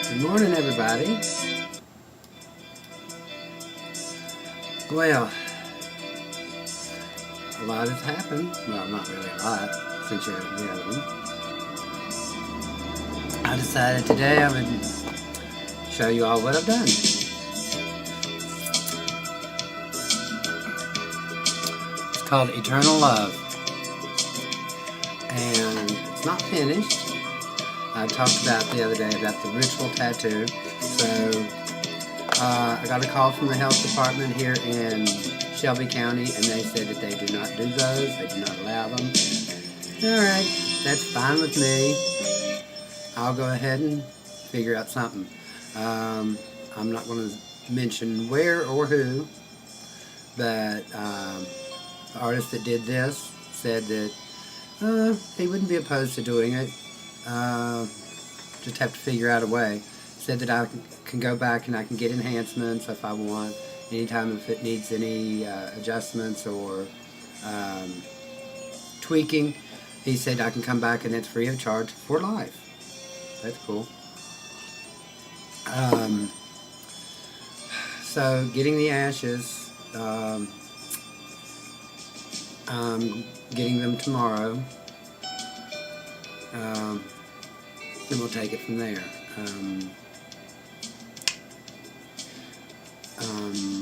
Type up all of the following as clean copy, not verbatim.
Good morning, everybody. Well, a lot has happened. Well, not really a lot since you're at the other one. I decided today I would show you all what I've done. It's called Eternal Love, and it's not finished. I talked about the other day about the ritual tattoo. So I got a call from the health department here in Shelby County, and they said that they do not do those. They do not allow them. Alright, that's fine with me. I'll go ahead and figure out something. I'm not going to mention where or who, but the artist that did this said that he wouldn't be opposed to doing it. Just have to figure out a way. Said that I can go back and I can get enhancements if I want, anytime if it needs any adjustments or tweaking. He said I can come back and it's free of charge for life. That's cool. So getting the ashes, I'm getting them tomorrow. Then we'll take it from there.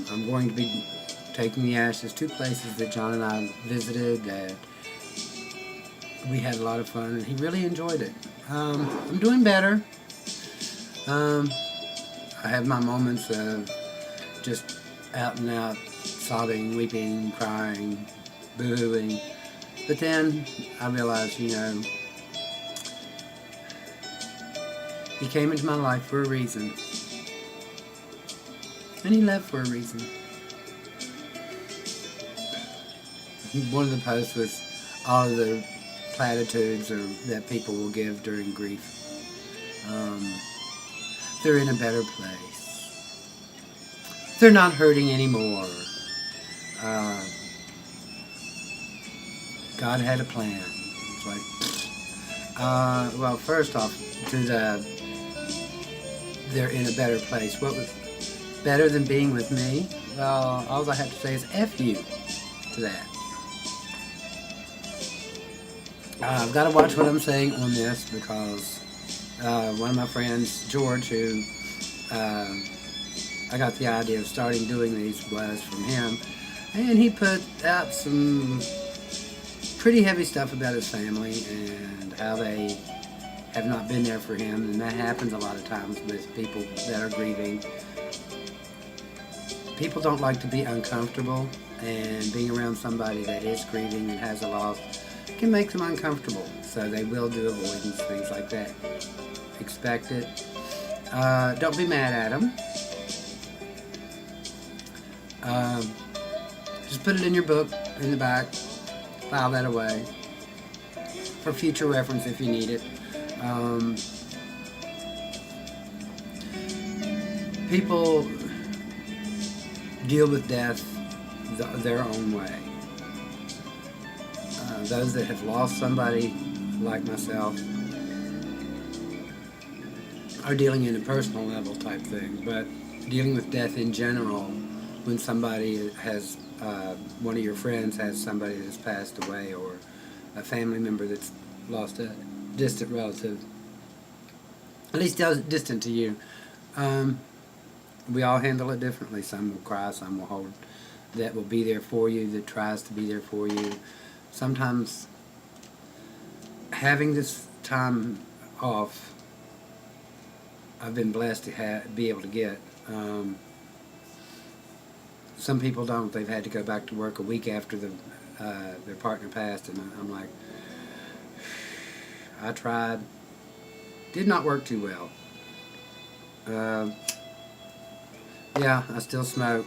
I'm going to be taking the ashes to places that John and I visited that we had a lot of fun, and he really enjoyed it. I'm doing better. I have my moments of just out and out sobbing, weeping, crying, boo-hooing. But then I realized, he came into my life for a reason. And he left for a reason. One of the posts was all of the platitudes that people will give during grief. They're in a better place. They're not hurting anymore. God had a plan. It's like, well, first off, they're in a better place. What was better than being with me? Well, all I have to say is F you to that. I've got to watch what I'm saying on this because one of my friends, George, who I got the idea of starting doing these was from him, and he put out some pretty heavy stuff about his family and how they have not been there for him, and that happens a lot of times with people that are grieving. People don't like to be uncomfortable, and being around somebody that is grieving and has a loss can make them uncomfortable, so they will do avoidance, things like that. Expect it. Don't be mad at them. Just put it in your book, in the back, file that away for future reference if you need it. People deal with death their own way. Those that have lost somebody, like myself, are dealing in a personal level type thing, but dealing with death in general, when somebody has, one of your friends has somebody that's passed away, or a family member that's lost a distant relative, at least distant to you, we all handle it differently. Some will cry, some will hold, that will be there for you, that tries to be there for you. Sometimes having this time off, I've been blessed to be able to get. Some people don't. They've had to go back to work a week after their partner passed, and I'm like, I tried. Did not work too well. Yeah, I still smoke.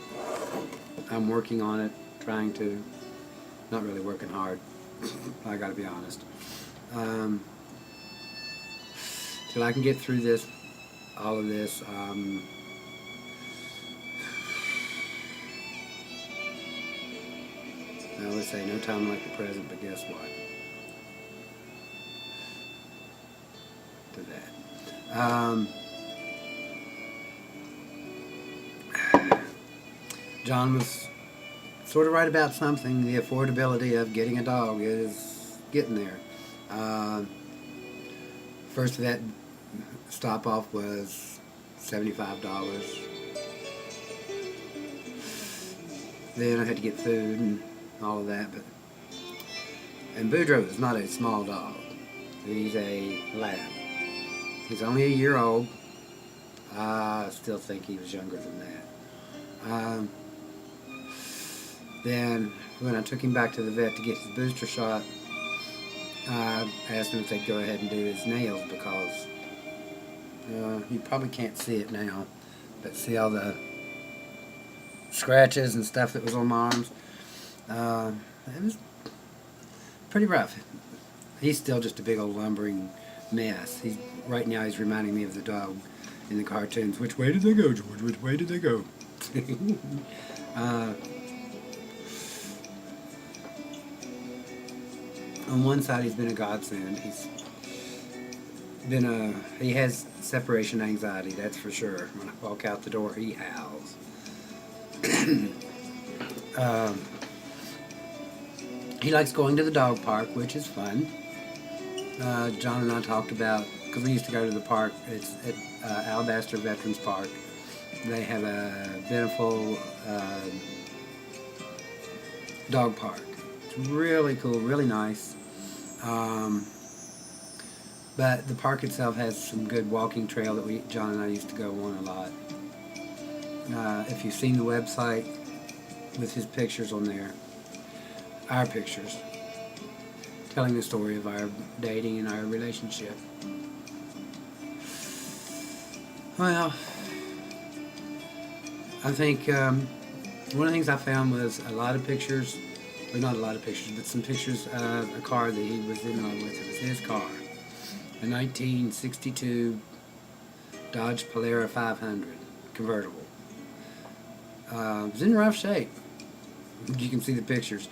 I'm working on it, trying to. Not really working hard. I gotta be honest. Till I can get through this, all of this, I always say no time like the present, but guess what? To that. John was sort of right about something. The affordability of getting a dog is getting there. Uh, First vet stop off was $75. Then I had to get food and all of that. And Boudreaux is not a small dog. He's a lab. He's only a year old. I still think he was younger than that. Then when I took him back to the vet to get his booster shot, I asked him if they'd go ahead and do his nails because you probably can't see it now, but see all the scratches and stuff that was on my arms. It was pretty rough. He's still just a big old lumbering mess. Right now he's reminding me of the dog in the cartoons. Which way did they go, George? Which way did they go? On one side, he's been a godsend. He has separation anxiety, that's for sure. When I walk out the door, he howls. He likes going to the dog park, which is fun. John and I talked about, because we used to go to the park, it's at Alabaster Veterans Park. They have a beautiful dog park. It's really cool, really nice. But the park itself has some good walking trail that John and I used to go on a lot. If you've seen the website with his pictures on there, our pictures, telling the story of our dating and our relationship. Well, I think one of the things I found was a lot of pictures, or not a lot of pictures, but some pictures of a car that he was in love with. It was his car, a 1962 Dodge Polara 500 convertible. It was in rough shape. You can see the pictures.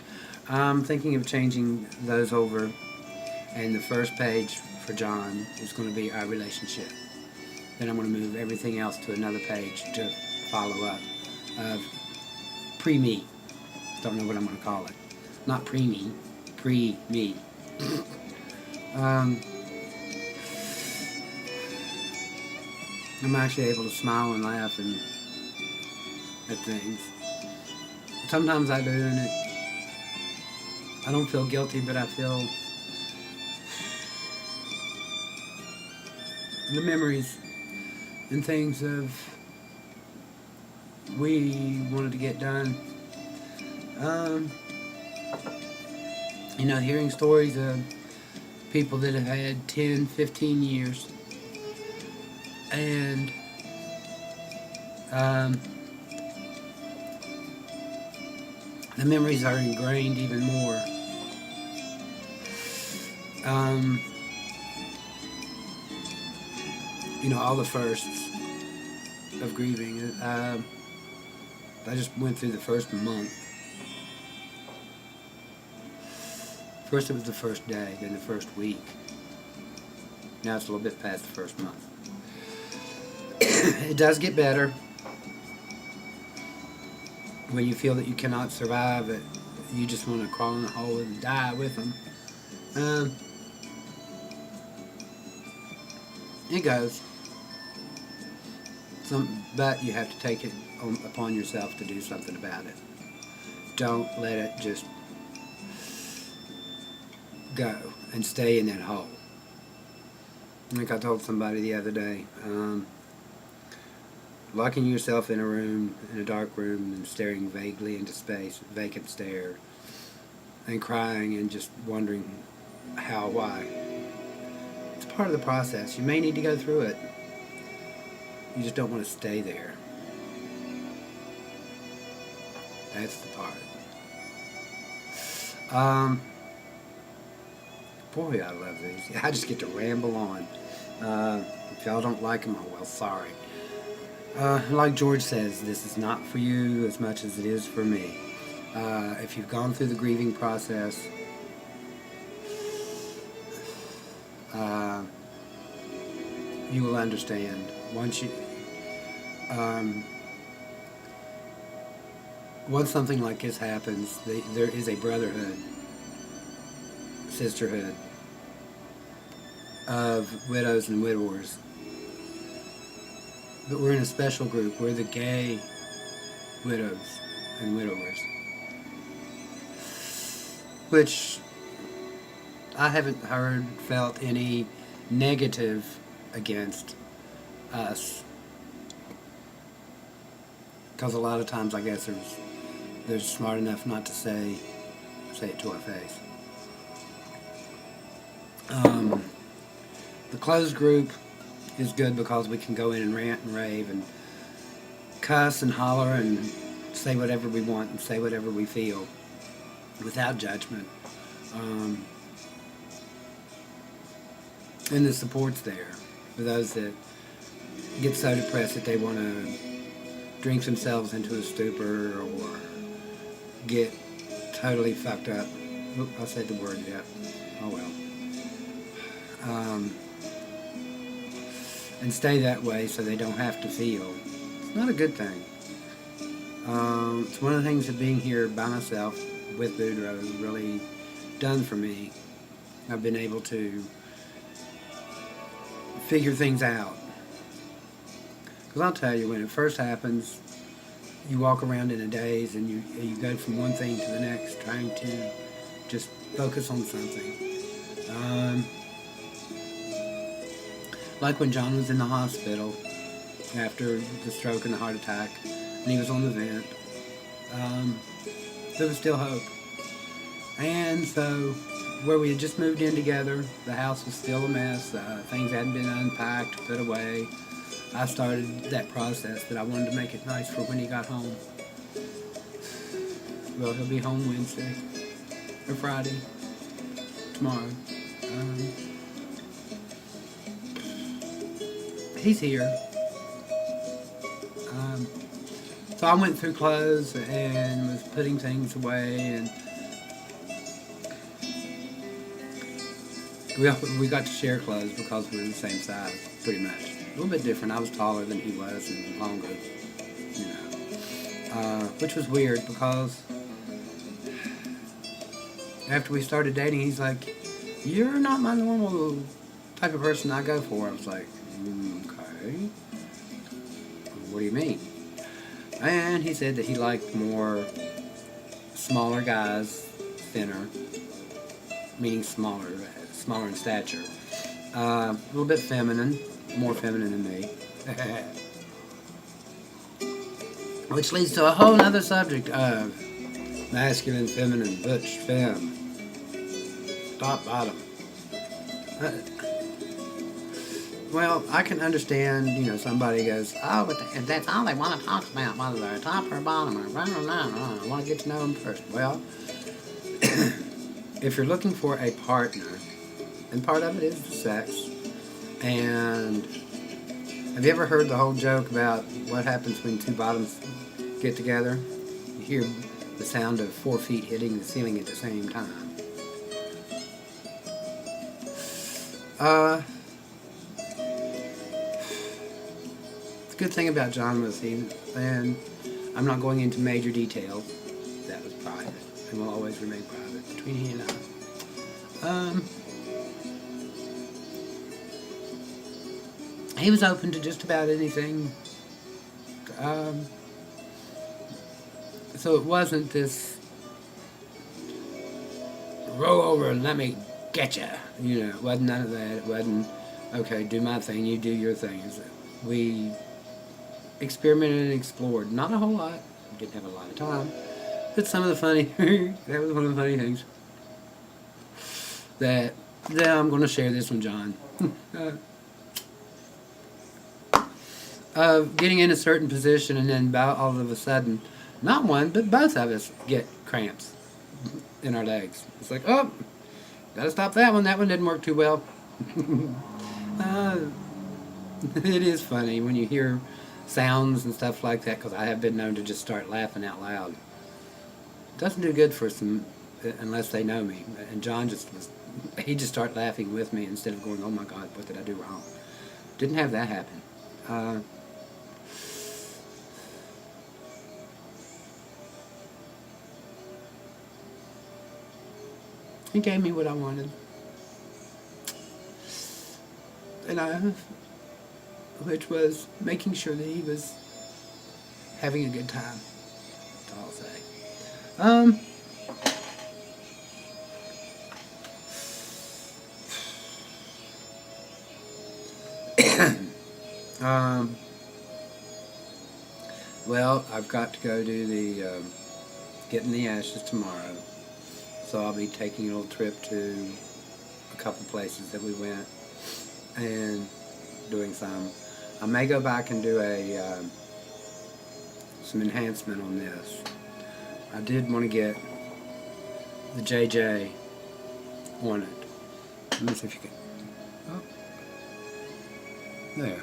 I'm thinking of changing those over, and the first page for John is going to be our relationship. Then I'm going to move everything else to another page to follow up of pre-me. Don't know what I'm going to call it. Not pre-me, pre-me. I'm actually able to smile and laugh at things. Sometimes I do, and I don't feel guilty, but I feel the memories and things of we wanted to get done. Hearing stories of people that have had 10, 15 years, and the memories are ingrained even more. All the firsts of grieving. I just went through the first month. First it was the first day, then the first week. Now it's a little bit past the first month. It does get better. When you feel that you cannot survive it, you just want to crawl in a hole and die with them. It goes. But you have to take it upon yourself to do something about it. Don't let it just go and stay in that hole. Like I told somebody the other day, locking yourself in a dark room and staring vaguely into space, vacant stare, and crying and just wondering how, why. It's part of the process. You may need to go through it. You just don't want to stay there. That's the part. Boy, I love these. I just get to ramble on. If y'all don't like them, oh well, sorry. Like George says, this is not for you as much as it is for me. If you've gone through the grieving process, you will understand. Once you, once something like this happens, there is a brotherhood, sisterhood of widows and widowers. But we're in a special group. We're the gay widows and widowers, which I haven't felt any negative against us, because a lot of times I guess they're smart enough not to say it to our face. The closed group is good because we can go in and rant and rave and cuss and holler and say whatever we want and say whatever we feel without judgment. And the support's there for those that get so depressed that they want to drink themselves into a stupor or get totally fucked up. Oop, I said the word yet. Oh well. And stay that way so they don't have to feel. It's not a good thing. It's one of the things that being here by myself with Boudreaux has really done for me. I've been able to figure things out. Because I'll tell you, when it first happens, you walk around in a daze and you go from one thing to the next trying to just focus on something. Like when John was in the hospital after the stroke and the heart attack, and he was on the vent, there was still hope. And so, where we had just moved in together, the house was still a mess, things hadn't been unpacked, put away. I started that process that I wanted to make it nice for when he got home. Well, he'll be home Wednesday, or Friday, tomorrow. He's here. So I went through clothes and was putting things away, and we got to share clothes because we were the same size, pretty much. A little bit different. I was taller than he was and longer, you know. Which was weird because after we started dating, he's like, "You're not my normal type of person I go for." I was like, "Okay. What do you mean?" And he said that he liked more smaller guys, thinner, meaning smaller in stature. A little bit feminine, more feminine than me. Which leads to a whole other subject of masculine, feminine, butch, femme, top, bottom. Well, I can understand, somebody goes, "Oh, but that's all they want to talk about, whether they're top or bottom, or blah, blah, blah, blah. I want to get to know them first." Well, if you're looking for a partner, and part of it is the sex, and have you ever heard the whole joke about what happens when two bottoms get together? You hear the sound of 4 feet hitting the ceiling at the same time. The good thing about John was and I'm not going into major details, that was private, and will always remain private between he and I. He was open to just about anything. So it wasn't this roll over and let me get you. It wasn't none of that. It wasn't, okay, do my thing, you do your thing. We experimented and explored. Not a whole lot. We didn't have a lot of time. But some of the funny, that was one of the funny things. That I'm going to share this one, John. Getting in a certain position and then all of a sudden, not one, but both of us get cramps in our legs. It's like, oh, gotta stop that one. That one didn't work too well. It is funny when you hear sounds and stuff like that, because I have been known to just start laughing out loud. It doesn't do good for some, unless they know me. And John he just started laughing with me instead of going, "Oh my God, what did I do wrong?" Didn't have that happen. He gave me what I wanted. And which was making sure that he was having a good time. That's all I'll say. Well, I've got to go do the getting the ashes tomorrow, so I'll be taking a little trip to a couple places that we went and doing some. I may go back and do some enhancement on this. I did want to get the JJ on it. Let me see if you can. Oh, there.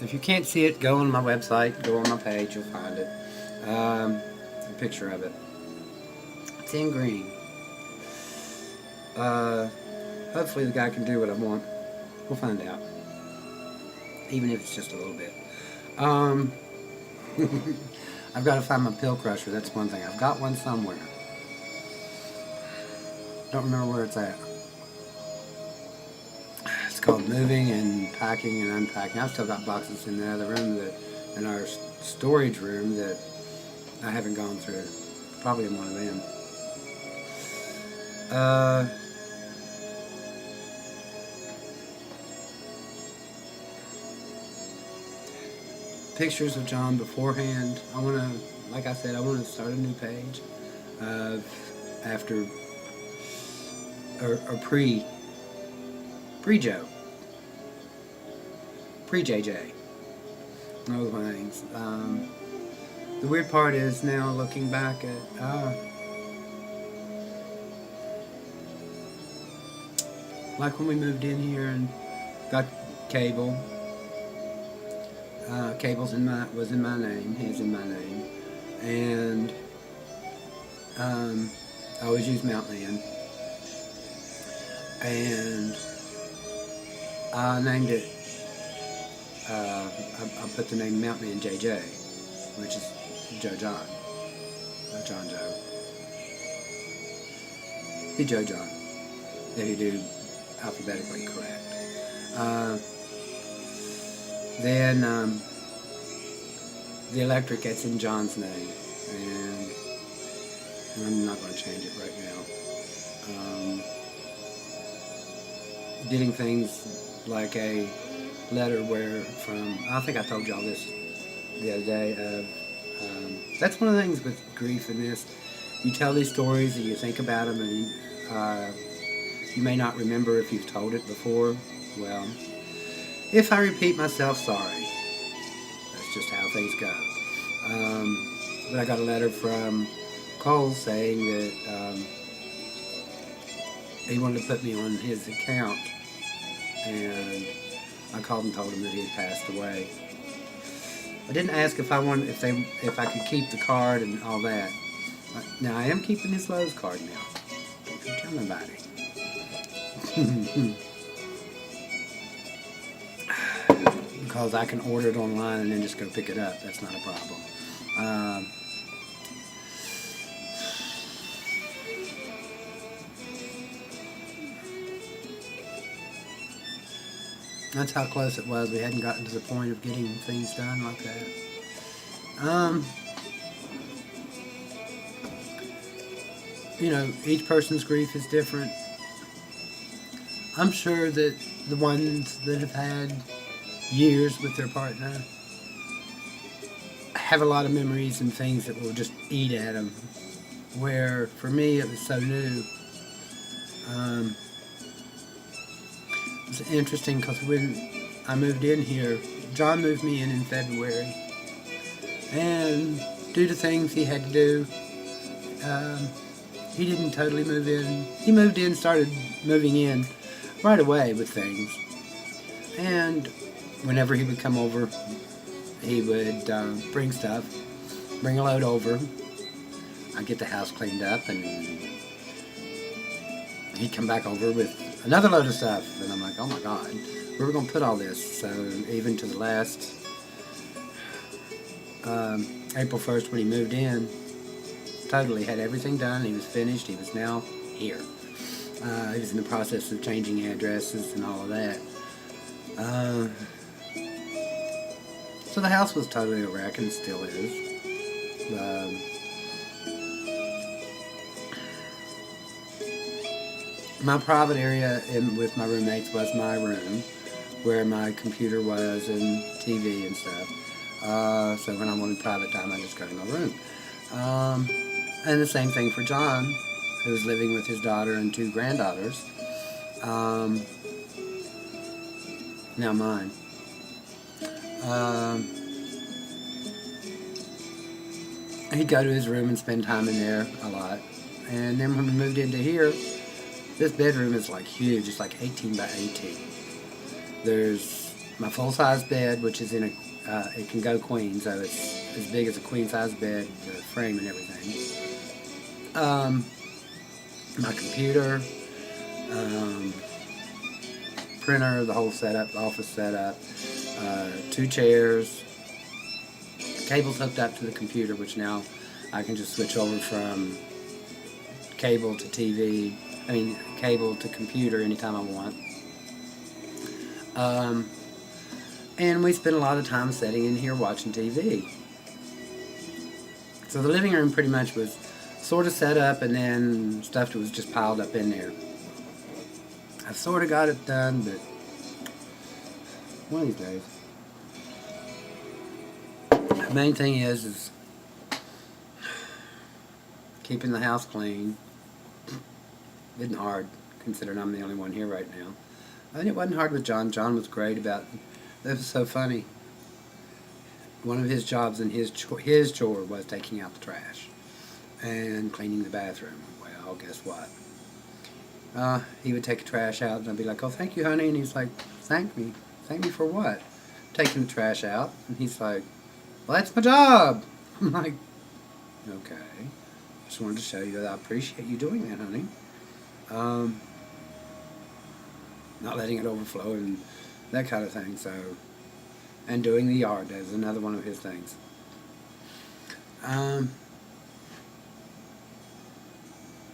If you can't see it, go on my website, go on my page, you'll find it. A picture of it. It's in green. Hopefully the guy can do what I want. We'll find out. Even if it's just a little bit. I've got to find my pill crusher. That's one thing. I've got one somewhere. Don't remember where it's at. It's called moving and packing and unpacking. I've still got boxes in the other room, in our storage room, that I haven't gone through. Probably in one of them. Pictures of John beforehand. I want to, like I said, I want to start a new page after or pre-Joe, pre-JJ, those things. The weird part is now looking back at like when we moved in here and got cable. Cable's was in my name, his in my name, and I always use Mountman, and I named it. I put the name Mountman JJ, which is Joe John, John Joe. He Joe John. If you do alphabetically correct. Then the electric gets in John's name, and I'm not going to change it right now. Getting things like a letter from, I think I told y'all this the other day, that's one of the things with grief in this. You tell these stories and you think about them, and you may not remember if you've told it before. Well, if I repeat myself, sorry. That's just how things go. But I got a letter from Cole saying that he wanted to put me on his account, and I called and told him that he had passed away. I didn't ask if I could keep the card and all that. Now I am keeping his Lowe's card now. Don't you tell nobody. Because I can order it online and then just go pick it up. That's not a problem. That's how close it was. We hadn't gotten to the point of getting things done like that. You know, each person's grief is different. I'm sure that the ones that have had years with their partner have a lot of memories and things that will just eat at them. Where, for me, it was so new. It's interesting because when I moved in here, John moved me in February. And due to things he had to do, he didn't totally move in. He moved in, started moving in right away with things. And whenever he would come over, he would bring stuff, bring a load over. I'd get the house cleaned up, and he'd come back over with another load of stuff. And I'm like, oh my God, where are we going to put all this? So even to the last April 1st when he moved in, totally had everything done. He was finished. He was now here. He was in the process of changing addresses and all of that. So the house was totally a wreck, and still is. My private area with my roommates was my room, where my computer was and TV and stuff. So when I wanted private time, I just go to my room. And the same thing for John, who was living with his daughter and 2 granddaughters. Now mine. He'd go to his room and spend time in there a lot. And then when we moved into here, this bedroom is like huge. It's like 18 by 18. There's my full-size bed, which is in a, it can go queen, so it's as big as a queen-size bed, the frame and everything. My computer, printer, the whole setup, the office setup, 2 chairs, cables hooked up to the computer, which now I can just switch over from cable to TV, cable to computer anytime I want. And we spent a lot of time sitting in here watching TV. So the living room pretty much was sort of set up, and then stuff was just piled up in there. I've sort of got it done, but one of these days. The main thing is keeping the house clean. Isn't hard, considering I'm the only one here right now. And it wasn't hard with John. John was great about it. That was so funny. One of his jobs and his chore was taking out the trash and cleaning the bathroom. Well, guess what? He would take the trash out, and I'd be like, "Oh, thank you, honey." And he's like, "Thank me? Thank me for what?" Taking the trash out. And he's like, "Well, that's my job." I'm like, "Okay. Just wanted to show you that I appreciate you doing that, honey." Not letting it overflow and that kind of thing. So, and doing the yard is another one of his things.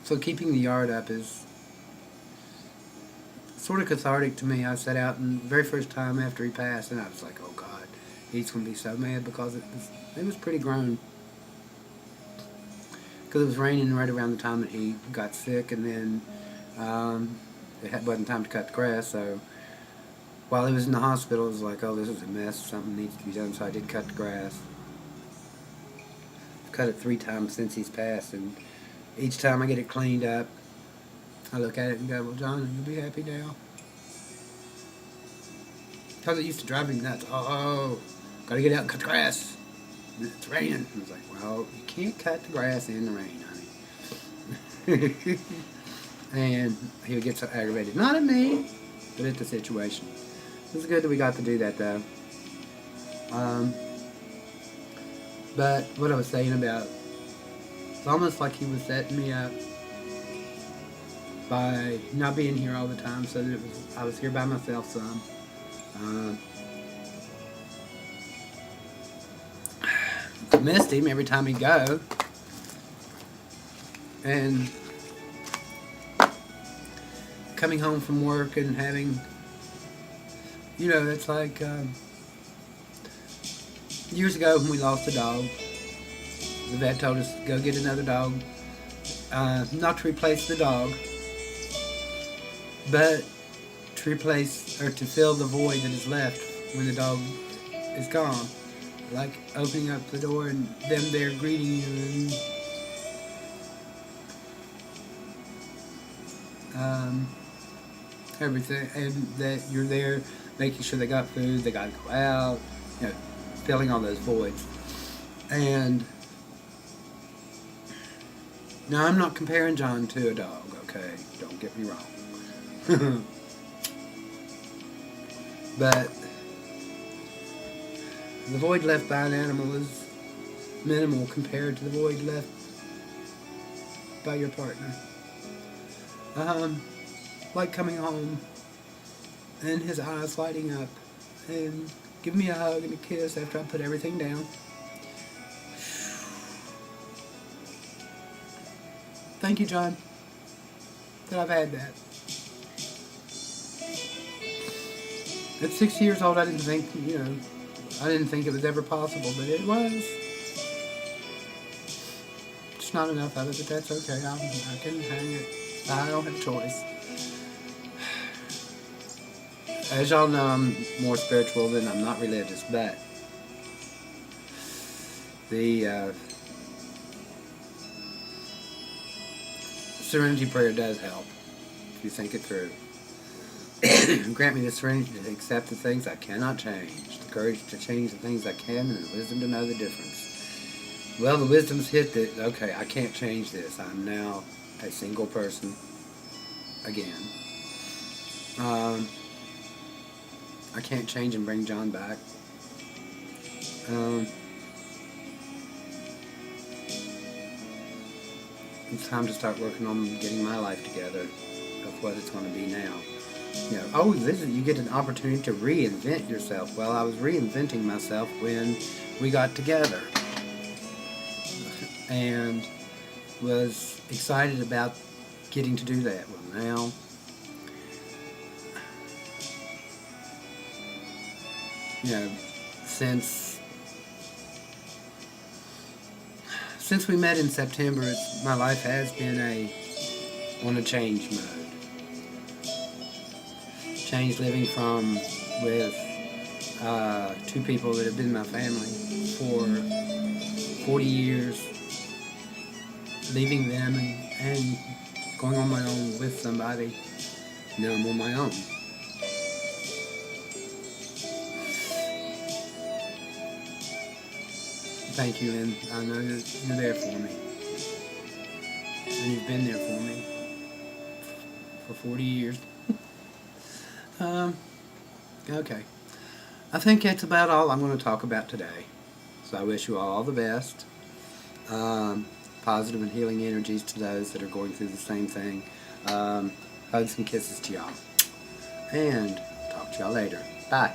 So keeping the yard up is sort of cathartic to me. I sat out, and the very first time after he passed, and I was like, "Oh God, he's gonna be so mad," because it was pretty grown. Because it was raining right around the time that he got sick, and then it wasn't time to cut the grass. So while he was in the hospital, it was like, "Oh, this is a mess. Something needs to be done." So I did cut the grass. I've cut it 3 times since he's passed, and each time I get it cleaned up, I look at it and go, "Well, John, you'll be happy now." Because it used to drive me nuts. "Oh, gotta get out and cut the grass. It's raining." I was like, "Well, you can't cut the grass in the rain, honey." And he would get so aggravated. Not at me, but at the situation. It was good that we got to do that, though. But what I was saying about, it's almost like he was setting me up by not being here all the time, so that I was here by myself some. I missed him every time he'd go, and coming home from work and having, it's like years ago when we lost a dog, the vet told us to go get another dog, not to replace the dog, but to replace or to fill the void that is left when the dog is gone. Like opening up the door and them there greeting you, and everything, and that you're there making sure they got food, they got to go out, filling all those voids. And now I'm not comparing John to a dog, okay? Don't get me wrong. But the void left by an animal is minimal compared to the void left by your partner. Like coming home and his eyes lighting up and give me a hug and a kiss after I put everything down. Thank you, John. that I've had that. At 6 years old, I didn't think, I didn't think it was ever possible, but it was. It's not enough of it, but that's okay. I can hang it. I don't have a choice. As y'all know, I'm more spiritual than I'm not religious, but the serenity prayer does help if you think it through. Grant me the serenity to accept the things I cannot change, the courage to change the things I can, and the wisdom to know the difference. Well, the wisdom's hit that, okay, I can't change this. I'm now a single person again. I can't change and bring John back. It's time to start working on getting my life together of what it's going to be now. You get an opportunity to reinvent yourself. Well, I was reinventing myself when we got together and was excited about getting to do that. Well, now since we met in September, my life has been on a change mode. Change living with two people that have been my family for 40 years, leaving them and going on my own with somebody. Now I'm on my own. Thank you, and I know you're there for me. And you've been there for me for 40 years. Okay. I think that's about all I'm going to talk about today. So I wish you all the best. Positive and healing energies to those that are going through the same thing. Hugs and kisses to y'all. And talk to y'all later. Bye.